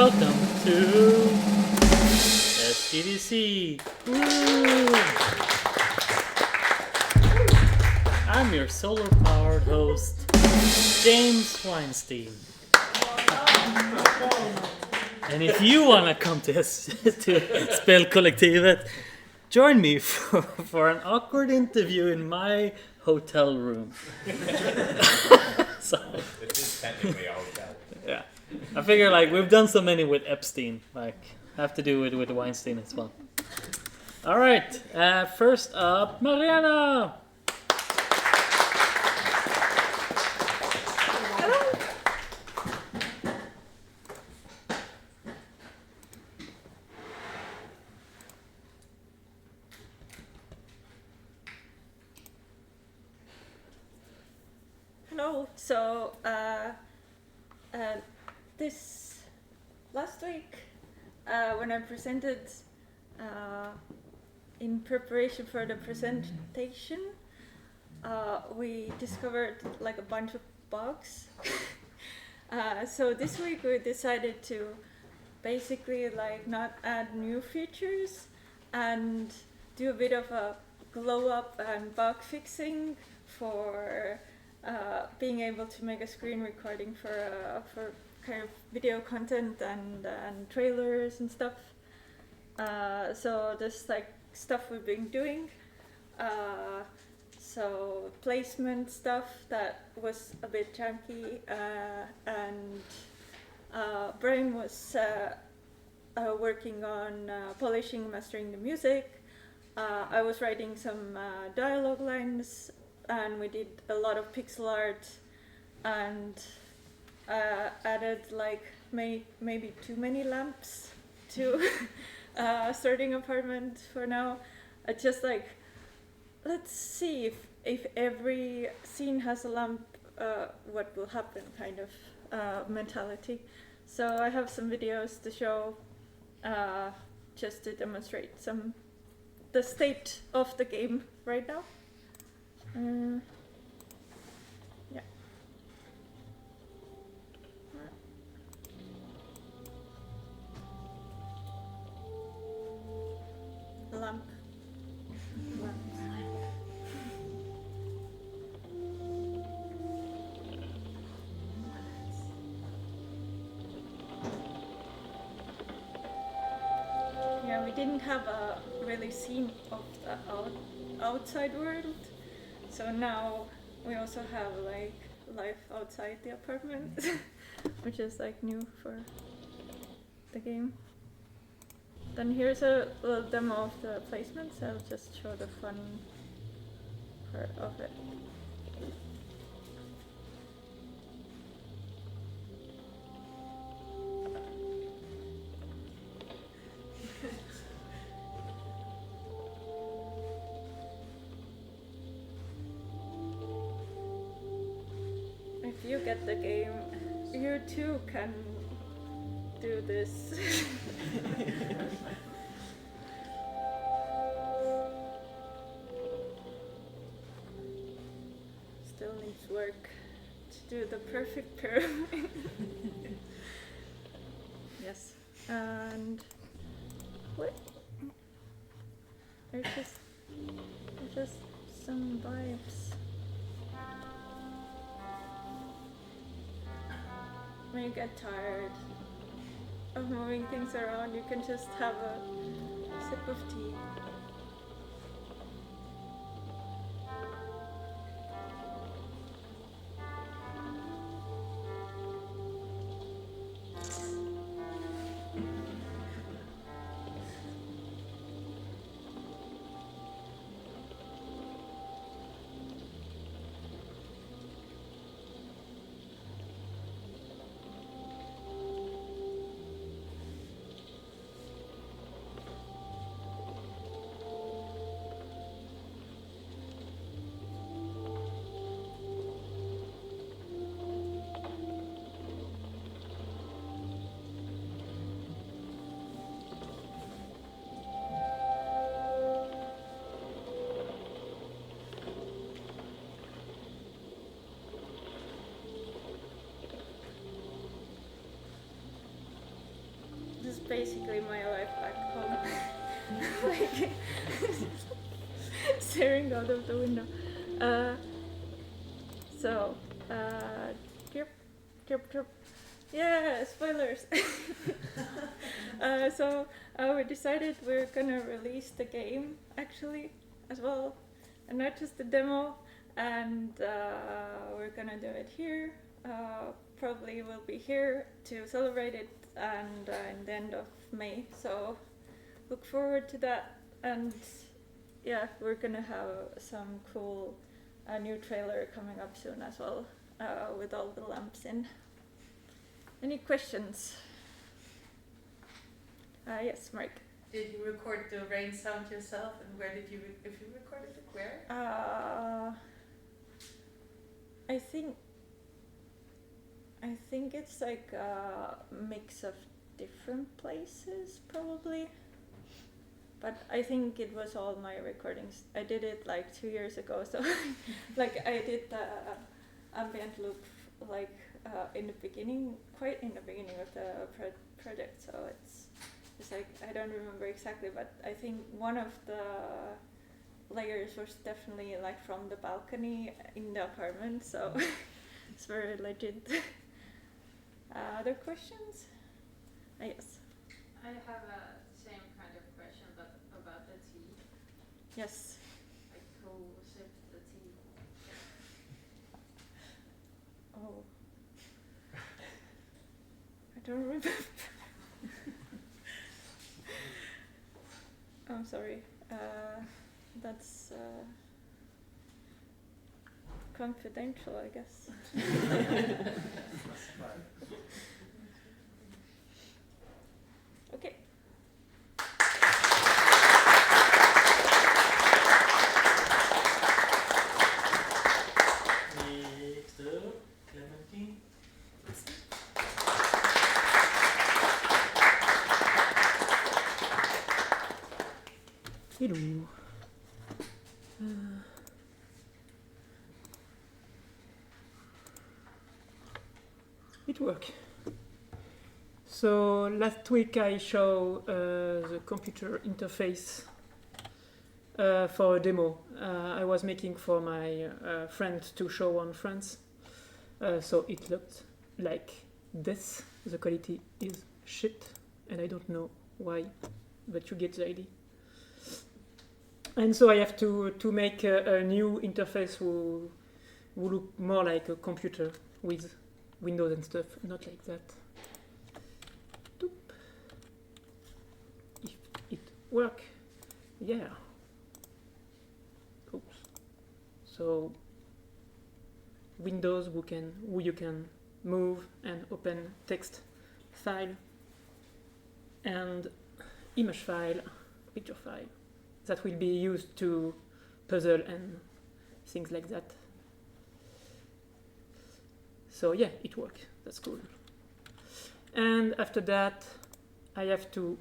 welcome to SGDC. Woo! I'm your solar-powered host, James Weinstein. And if you want to come to Spelkollektivet, join me for an awkward interview in my hotel room. So, It is technically a hotel. yeah, I figure like we've done so many with Epstein, like have to do it with Weinstein as well. All right, first up, Mariana. Hello. So this last week, when I presented in preparation for the presentation, we discovered like a bunch of bugs. So this week we decided to basically like not add new features and do a bit of a glow up and bug fixing for being able to make a screen recording for kind of video content and trailers and stuff. So this like stuff we've been doing. So placement stuff that was a bit janky, and Brian was working on polishing and mastering the music. I was writing some dialogue lines, and we did a lot of pixel art and added like maybe too many lamps to starting apartment for now. Just like, let's see if every scene has a lamp, what will happen kind of mentality. So I have some videos to show just to demonstrate the state of the game right now. Yeah. Lamp. Yeah, we didn't have a really scene of the outside world. So now we also have like life outside the apartment, which is like new for the game. Then here's a little demo of the placements. I'll just show the fun part of it. If you get the game, you too can do this. Still needs work to do the perfect pyramid. Yes, and what? There's just some vibes. When you get tired of moving things around, you can just have a sip of tea. was basically my life back home. Like staring out of the window. So, drip, drip, drip. Yeah, spoilers. So we decided we're gonna release the game actually as well, and not just the demo. And we're gonna do it here. Probably we'll be here to celebrate it, and in the end of May. So look forward to that. And yeah, we're gonna have some cool new trailer coming up soon as well, with all the lamps in. Any questions? Yes, Mark. Did you record the rain sound yourself, and where did you, if you recorded it, where? I think it's like a mix of different places, probably. But I think it was all my recordings. I did it like 2 years ago, so like I did the ambient loop like in the beginning, quite in the beginning of the project. So it's like I don't remember exactly, but I think one of the layers was definitely like from the balcony in the apartment. So it's very legit. Other questions? Yes. I have a same kind of question, but about the tea. Yes. Like who sipped the tea? Oh. I don't remember. I'm sorry. That's confidential, I guess. Okay. Next up, Clementine. Hello. It worked. So last week I showed the computer interface for a demo I was making for my friend to show on friends. So it looked like this. The quality is shit, and I don't know why, but you get the idea. And so I have to make a new interface who look more like a computer with Windows and stuff, not like that. Doop. If it work, yeah. Oops. So Windows who you can move and open text file and image file, picture file that will be used to puzzle and things like that. So yeah, it works. That's cool. And after that, I have to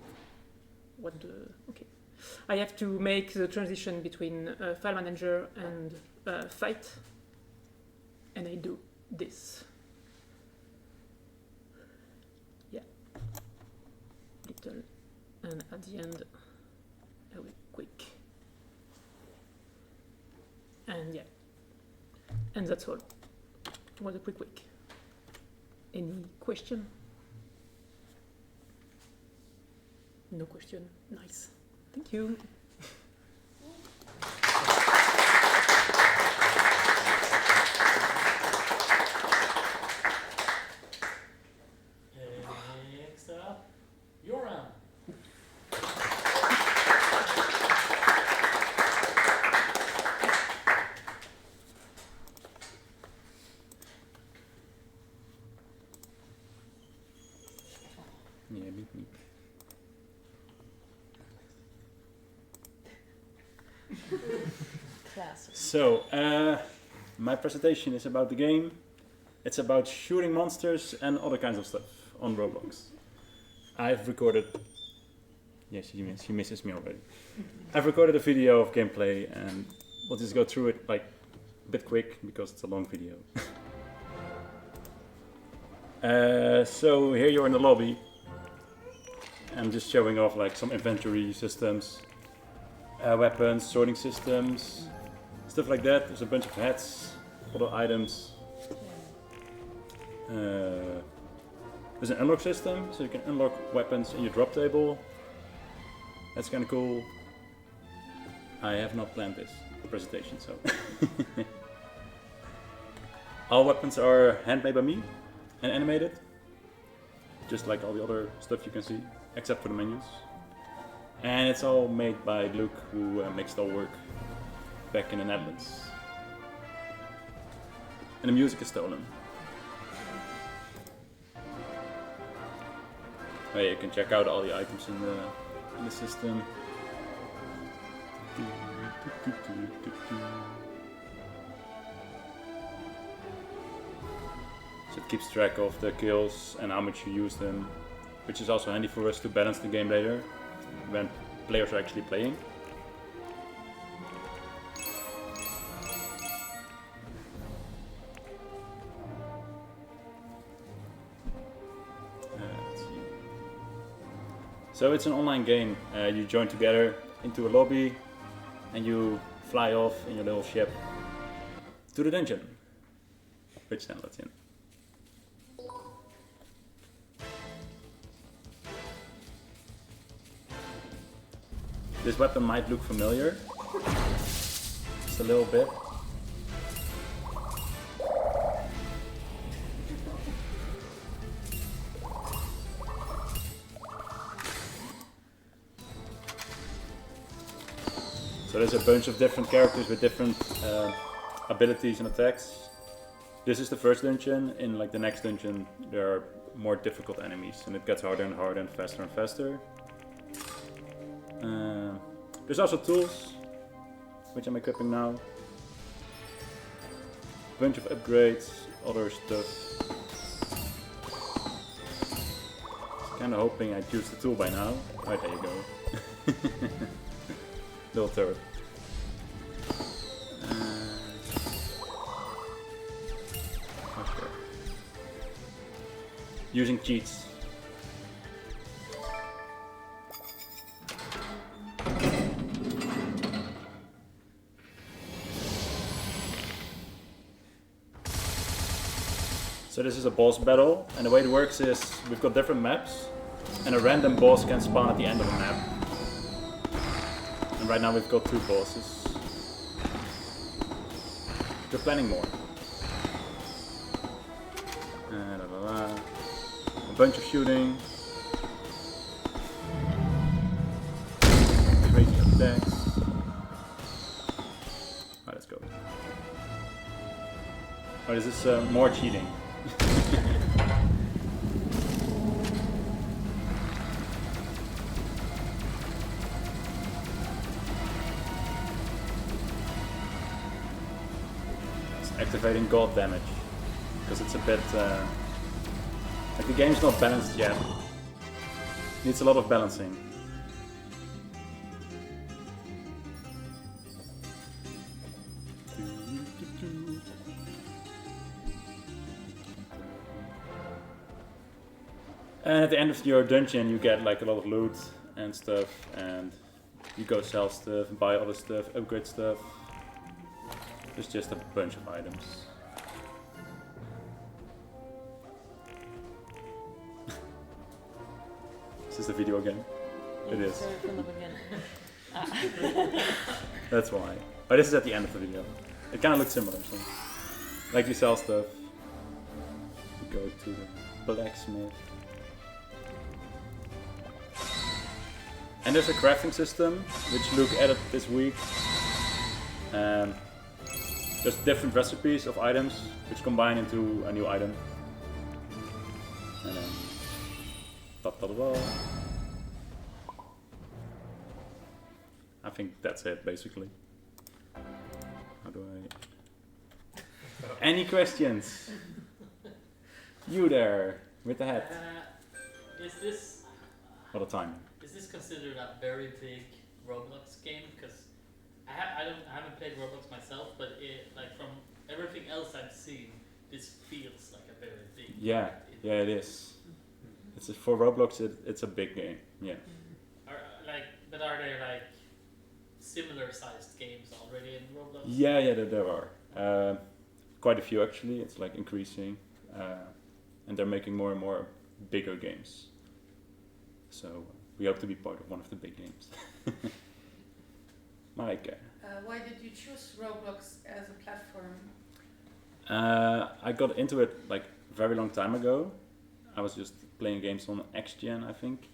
I have to make the transition between File Manager and Fight, and I do this. Yeah, little, and at the end, I will quick. And yeah, and that's all. It was a quick. Any question? No question. Nice. Thank you. Next up, Joran. Yeah, meep. Classic. So, my presentation is about the game. It's about shooting monsters and other kinds of stuff on Roblox. I've recorded... Yes, she misses me already. I've recorded a video of gameplay, and we'll just go through it like a bit quick because it's a long video. So here you're in the lobby. I'm just showing off like some inventory systems, weapons, sorting systems, stuff like that. There's a bunch of hats, other items. There's an unlock system, so you can unlock weapons in your drop table. That's kind of cool. I have not planned this presentation, so. All weapons are handmade by me and animated, just like all the other stuff you can see, except for the menus. And it's all made by Luke, who makes it all work back in the Netherlands. And the music is stolen. Oh yeah, you can check out all the items in the system. So it keeps track of the kills and how much you use them, which is also handy for us to balance the game later when players are actually playing. Let's see. So it's an online game. You join together into a lobby and you fly off in your little ship to the dungeon, which then lets you in. This weapon might look familiar, just a little bit. So there's a bunch of different characters with different abilities and attacks. This is the first dungeon. In like the next dungeon, there are more difficult enemies, and it gets harder and harder and faster. There's also tools, which I'm equipping now. Bunch of upgrades, other stuff. Kinda hoping I'd use the tool by now. Right, there you go. Little turret. Okay. Using cheats. So this is a boss battle, and the way it works is we've got different maps, and a random boss can spawn at the end of a map. And right now we've got 2 bosses. We're planning more. A bunch of shooting. Crazy attacks. Alright, let's go. Oh, this is more cheating. Activating god damage, because it's a bit like the game's not balanced yet. Needs a lot of balancing. And at the end of your dungeon you get like a lot of loot and stuff, and you go sell stuff, buy other stuff, upgrade stuff. There's just a bunch of items. Is this a video game? It is. That's why. But this is at the end of the video. It kind of looks similar. So. Like you sell stuff. You go to the blacksmith. And there's a crafting system, which Luke added this week. There's different recipes of items, which combine into a new item. And then... I think that's it, basically. How do I... Any questions? You there, with the hat. Is this... What a time. Is this considered a very big Roblox game? Because I haven't played Roblox myself, but like from everything else I've seen, this feels like a very big. Yeah, it is. It's for Roblox. It's a big game. Yeah. But are there like similar sized games already in Roblox? Yeah, there are. Quite a few actually. It's like increasing. And they're making more and more bigger games. So we hope to be part of one of the big games. Mike. Why did you choose Roblox as a platform? I got into it like very long time ago. I was just playing games on XGen, I think.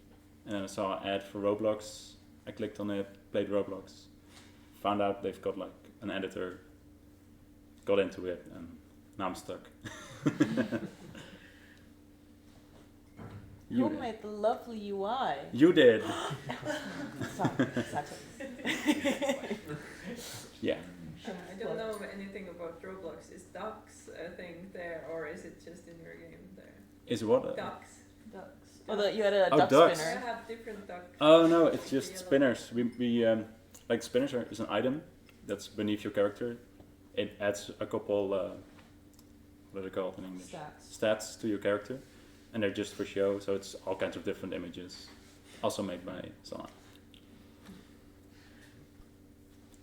And then I saw an ad for Roblox. I clicked on it, played Roblox. Found out they've got like an editor. Got into it and now I'm stuck. Who made the lovely UI? You did. Sorry. Yeah. I don't know anything about Roblox. Is ducks a thing there, or is it just in your game there? Is what? Ducks. Oh, you had a duck ducks. I spinner. have different ducks. Oh no, it's just Yellow. spinners. We like spinners is an item that's beneath your character. It adds a couple what are they called in English? Stats to your character, and they're just for show. So it's all kinds of different images, also made by someone.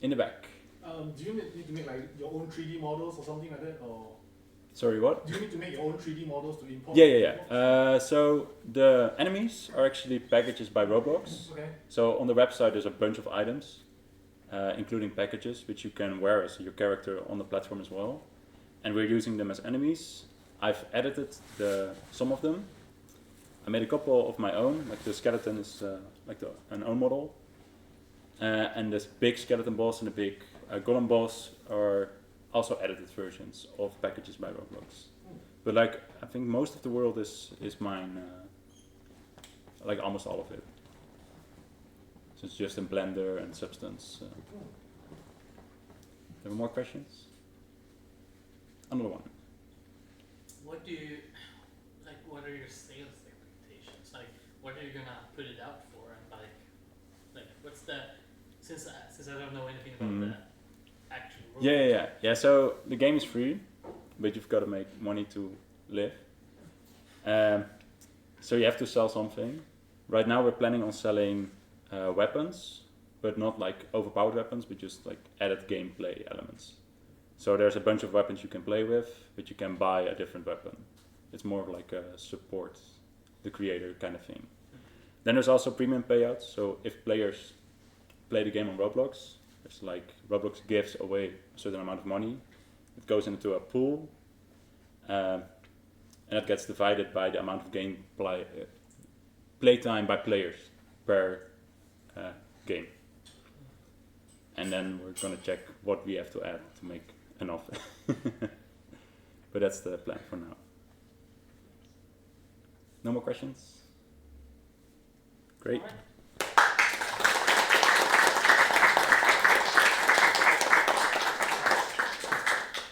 In the back. Do you need to make like your own 3D models or something like that, or Sorry, what? do you need to make your own 3D models to import? Yeah. So the enemies are actually packages by Roblox. Okay. So on the website there's a bunch of items, including packages which you can wear as your character on the platform as well. And we're using them as enemies. I've edited some of them. I made a couple of my own, like the skeleton is like an own model. And this big skeleton boss and the big golem boss are also edited versions of packages by Roblox. But like, I think most of the world is mine, like almost all of it. So it's just in Blender and Substance. Have more questions? Another one. What do you like? What are your sales expectations? Like, what are you gonna put it out for? And like what's the since I don't know anything about the actual rules. Yeah. So the game is free, but you've got to make money to live. So you have to sell something. Right now we're planning on selling weapons, but not like overpowered weapons, but just like added gameplay elements. So there's a bunch of weapons you can play with, but you can buy a different weapon. It's more of like a support the creator kind of thing. Then there's also premium payouts. So if players play the game on Roblox, it's like Roblox gives away a certain amount of money. It goes into a pool, and it gets divided by the amount of game playtime by players per game. And then we're gonna check what we have to add to make enough. But that's the plan for now. No more questions? Great.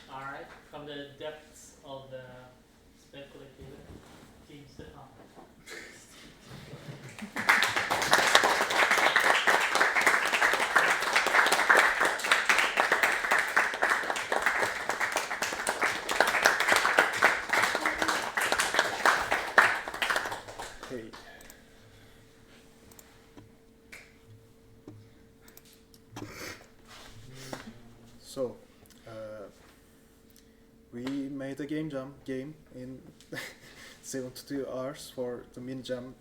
Alright, from the depths of the Spelkollektivet, Team Stefan. Hey. So, we made a game jam game in 72 hours for the mini jam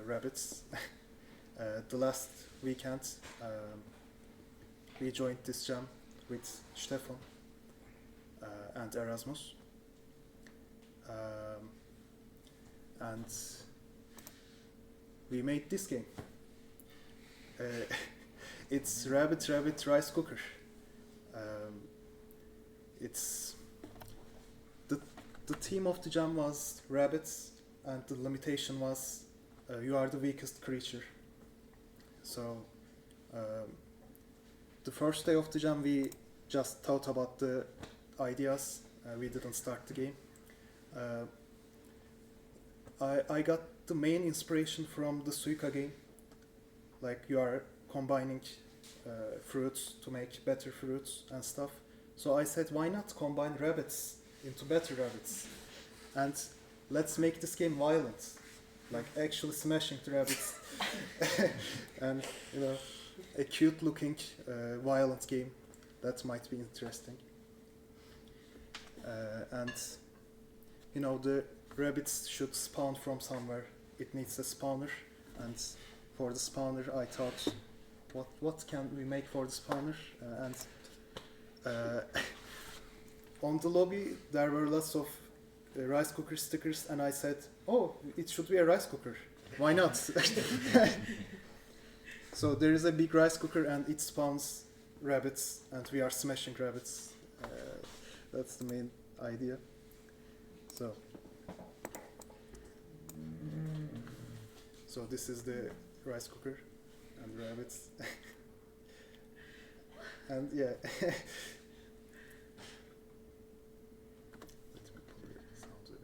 rabbits. The last weekend, we joined this jam with Stefan and Erasmus. And we made this game. It's Rabbit Rice Cooker. It's the theme of the jam was rabbits, and the limitation was you are the weakest creature. So the first day of the jam we just thought about the ideas. We didn't start the game. I got the main inspiration from the Suika game. Like you are combining fruits to make better fruits and stuff. So I said, why not combine rabbits into better rabbits? And let's make this game violent. Like actually smashing the rabbits And a cute-looking, violent game that might be interesting. And the rabbits should spawn from somewhere. It needs a spawner, and for the spawner, I thought, what can we make for the spawner? And on the lobby, there were lots of rice cooker stickers, and I said, oh, it should be a rice cooker. Why not? So there is a big rice cooker, and it spawns rabbits, and we are smashing rabbits. That's the main idea. So this is the rice cooker and rabbits. And yeah. Let me pull the sounds of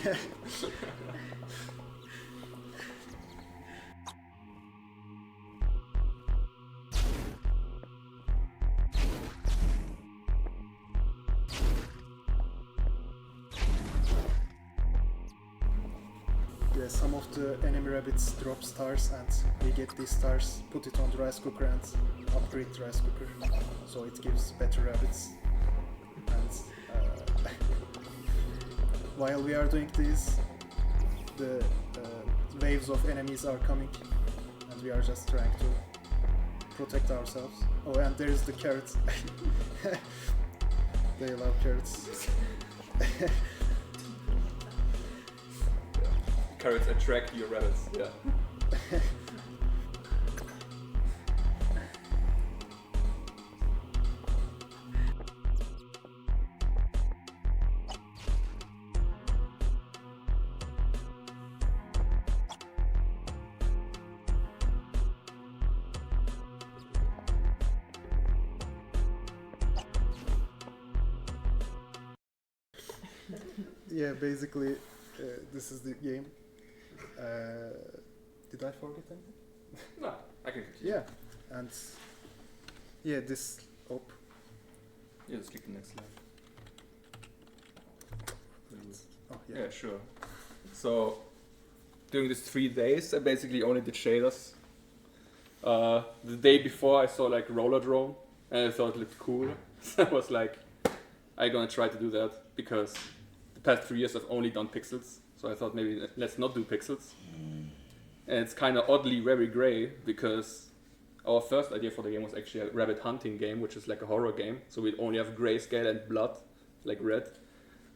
it. Yeah, some of the enemy rabbits drop stars, and we get these stars, put it on the rice cooker, and upgrade the rice cooker, so it gives better rabbits. And while we are doing this, the waves of enemies are coming, and we are just trying to protect ourselves. Oh, and there is the carrots. They love carrots. Carrots attract your rabbits, yeah. Yeah, basically, this is the game. Did I forget anything? No, I can continue. Yeah, and yeah, this. Oh, Yeah, let's click the next slide. oh yeah. Yeah, sure. So, during these 3 days, I basically only did shaders. The day before, I saw like roller drone, and I thought it looked cool. So I was like, I'm gonna try to do that, because the past 3 years I've only done pixels. So I thought maybe let's not do pixels. And it's kind of oddly very gray, because our first idea for the game was actually a rabbit hunting game, which is like a horror game. So we'd only have grayscale and blood, like red.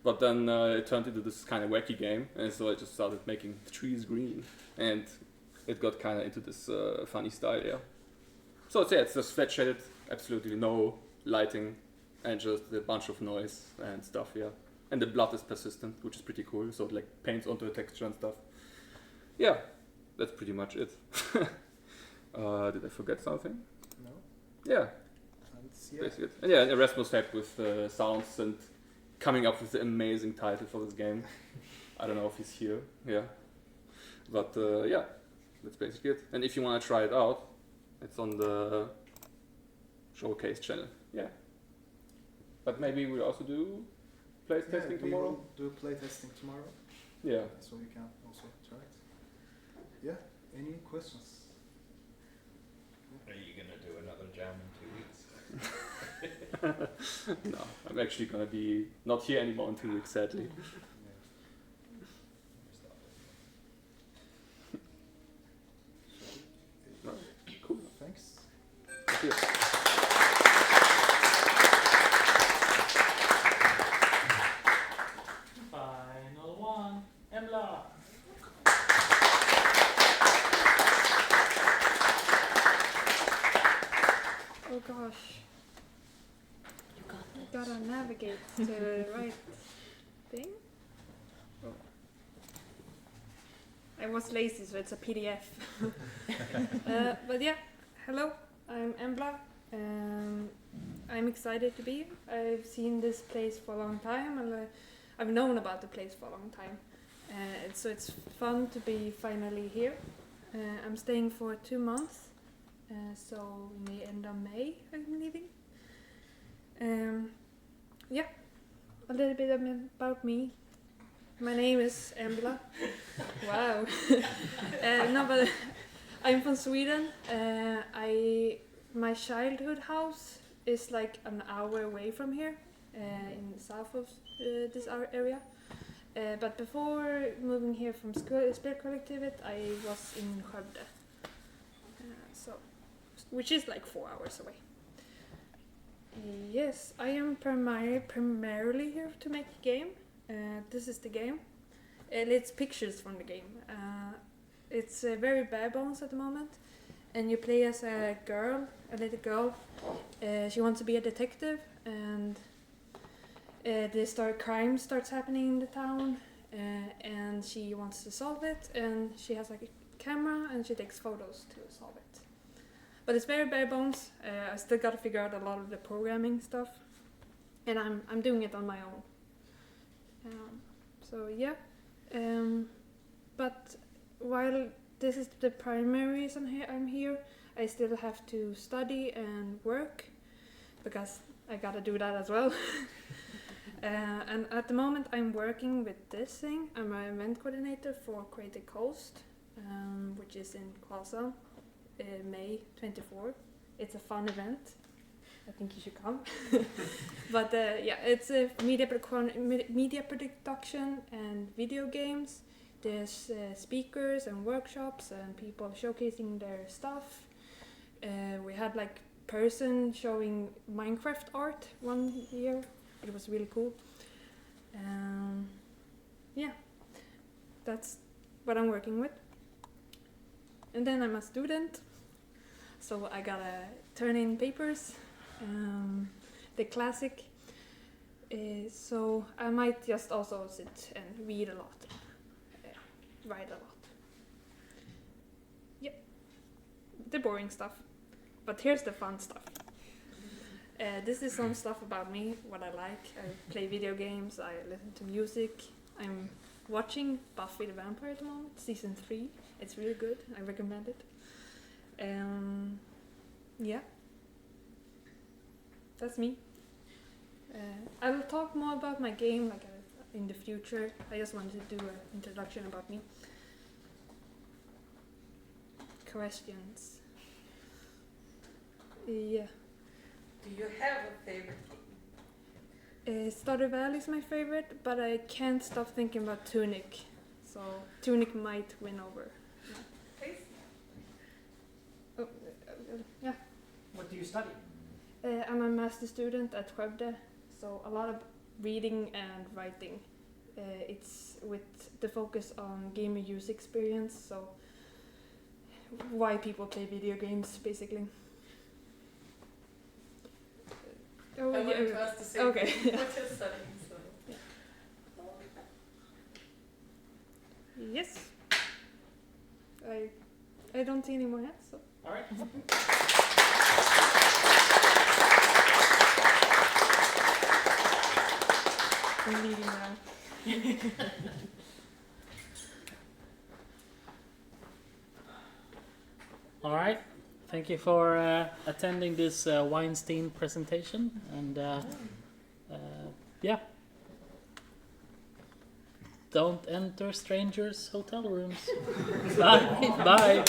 But then it turned into this kind of wacky game, and so I just started making the trees green, and it got kind of into this funny style, yeah. So it's just flat shaded, absolutely no lighting, and just a bunch of noise and stuff, yeah. And the blood is persistent, which is pretty cool, so it like paints onto the texture and stuff. Yeah, that's pretty much it. Did I forget something? No. Yeah, Yeah. basically it. And yeah, Erasmus helped with sounds and coming up with the amazing title for this game. I don't know if he's here, yeah. But yeah, that's basically it. And if you want to try it out, it's on the Showcase channel, yeah. But maybe we'll also do place testing we tomorrow. will do play testing tomorrow, Yeah. so you can also try it. Yeah. Any questions? Are you gonna do another jam in 2 weeks? No, I'm actually gonna be not here anymore in 2 weeks, sadly. No, cool. Thanks. Thank you. Final one, Emla. Oh gosh. You got this. Gotta navigate to the right thing. I was lazy, so it's a PDF. But yeah, hello, I'm Embla. I'm excited to be here. I've seen this place for a long time, and I've known about the place for a long time. So it's fun to be finally here. I'm staying for 2 months, so in the end of May I'm leaving. Yeah, a little bit about me. My name is Embla. Wow. No, but I'm from Sweden. My childhood house is like an hour away from here, in the south of this area. But before moving here from Spelkollektivet, I was in Skövde, which is like 4 hours away. Yes, I am primarily here to make a game. This is the game. It's pictures from the game. It's very bare bones at the moment, and you play as a little girl. She wants to be a detective, and crime starts happening in the town, and she wants to solve it. And she has like a camera, and she takes photos to solve it. But it's very bare bones. I still got to figure out a lot of the programming stuff, and I'm doing it on my own. So yeah, but while this is the primary reason I'm here, I still have to study and work, because I gotta do that as well. And at the moment I'm working with this thing. I'm an event coordinator for Creative Coast, which is in Karlshamn, May 24. It's a fun event. I think you should come. But yeah, it's a media production and video games. There's speakers and workshops and people showcasing their stuff. We had like person showing Minecraft art one year. It was really cool. Yeah, that's what I'm working with. And then I'm a student, so I gotta turn in papers. The classic. So I might just also sit and read a lot, write a lot. Yep, the boring stuff. But here's the fun stuff. This is some stuff about me, what I like. I play video games, I listen to music. I'm watching Buffy the Vampire at the moment, season 3. It's really good, I recommend it. Yeah. That's me. I will talk more about my game like in the future. I just wanted to do an introduction about me. Questions? Yeah. Do you have a favorite game? Stardew Valley is my favorite, but I can't stop thinking about Tunic. So Tunic might win over. Please? Oh, yeah. What do you study? I'm a master student at Skövde, so a lot of reading and writing. It's with the focus on gamer user experience, so why people play video games, basically. I wanted to ask the same okay. thing. What you're studying, so. Yes. I don't see any more hands, so. All right. I'm leaving now. All right. Thank you for attending this Weinstein presentation, and yeah, don't enter strangers' hotel rooms. Bye. Bye.